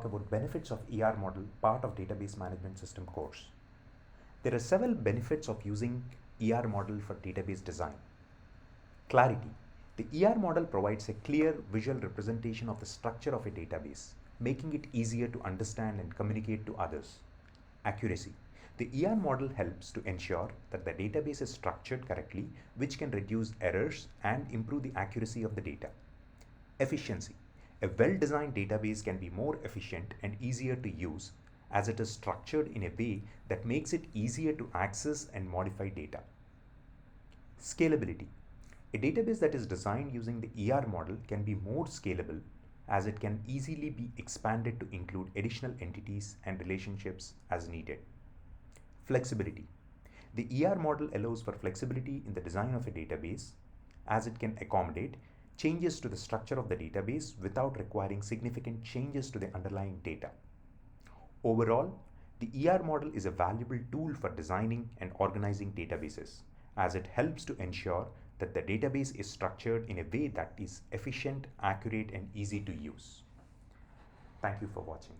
About benefits of ER model, part of database management system course. There are several benefits of using ER model for database design. Clarity. The ER model provides a clear visual representation of the structure of a database, making it easier to understand and communicate to others. Accuracy. The ER model helps to ensure that the database is structured correctly, which can reduce errors and improve the accuracy of the data. Efficiency. A well-designed database can be more efficient and easier to use as it is structured in a way that makes it easier to access and modify data. Scalability. A database that is designed using the ER model can be more scalable as it can easily be expanded to include additional entities and relationships as needed. Flexibility. The ER model allows for flexibility in the design of a database as it can accommodate changes to the structure of the database without requiring significant changes to the underlying data. Overall, the ER model is a valuable tool for designing and organizing databases, as it helps to ensure that the database is structured in a way that is efficient, accurate, and easy to use. Thank you for watching.